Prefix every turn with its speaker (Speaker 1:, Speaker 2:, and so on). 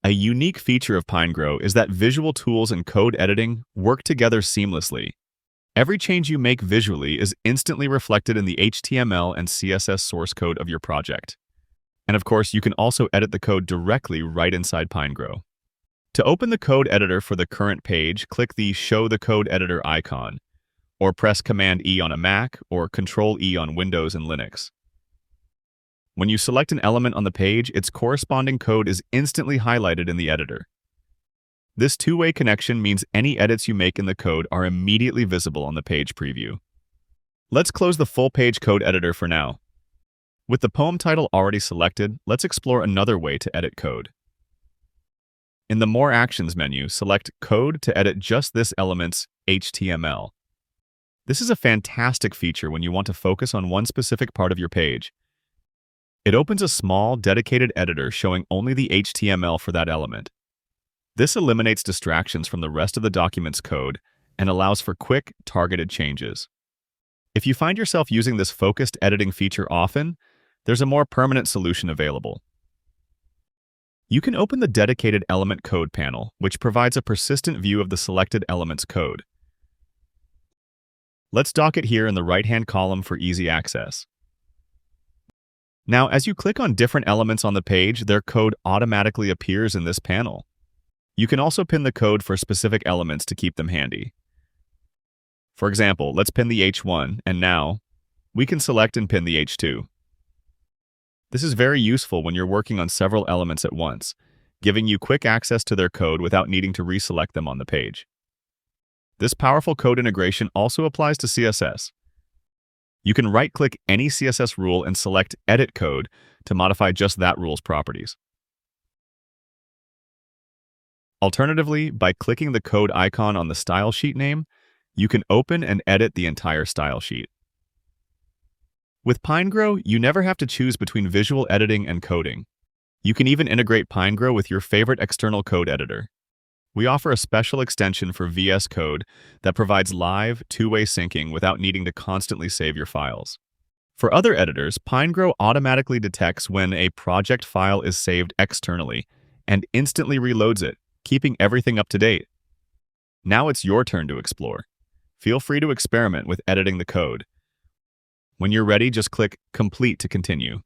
Speaker 1: A unique feature of Pinegrow is that visual tools and code editing work together seamlessly. Every change you make visually is instantly reflected in the HTML and CSS source code of your project. And of course, you can also edit the code directly right inside Pinegrow. To open the code editor for the current page, click the Show the Code Editor icon, or press Command-E on a Mac or Control-E on Windows and Linux. When you select an element on the page, its corresponding code is instantly highlighted in the editor. This two-way connection means any edits you make in the code are immediately visible on the page preview. Let's close the full-page code editor for now. With the poem title already selected, let's explore another way to edit code. In the More Actions menu, select Code to edit just this element's HTML. This is a fantastic feature when you want to focus on one specific part of your page. It opens a small, dedicated editor showing only the HTML for that element. This eliminates distractions from the rest of the document's code and allows for quick, targeted changes. If you find yourself using this focused editing feature often, there's a more permanent solution available. You can open the dedicated element code panel, which provides a persistent view of the selected element's code. Let's dock it here in the right-hand column for easy access. Now, as you click on different elements on the page, their code automatically appears in this panel. You can also pin the code for specific elements to keep them handy. For example, let's pin the H1, and now we can select and pin the H2. This is very useful when you're working on several elements at once, giving you quick access to their code without needing to reselect them on the page. This powerful code integration also applies to CSS. You can right-click any CSS rule and select Edit Code to modify just that rule's properties. Alternatively, by clicking the code icon on the style sheet name, you can open and edit the entire style sheet. With Pinegrow, you never have to choose between visual editing and coding. You can even integrate Pinegrow with your favorite external code editor. We offer a special extension for VS Code that provides live, two-way syncing without needing to constantly save your files. For other editors, Pinegrow automatically detects when a project file is saved externally and instantly reloads it, keeping everything up to date. Now it's your turn to explore. Feel free to experiment with editing the code. When you're ready, just click Complete to continue.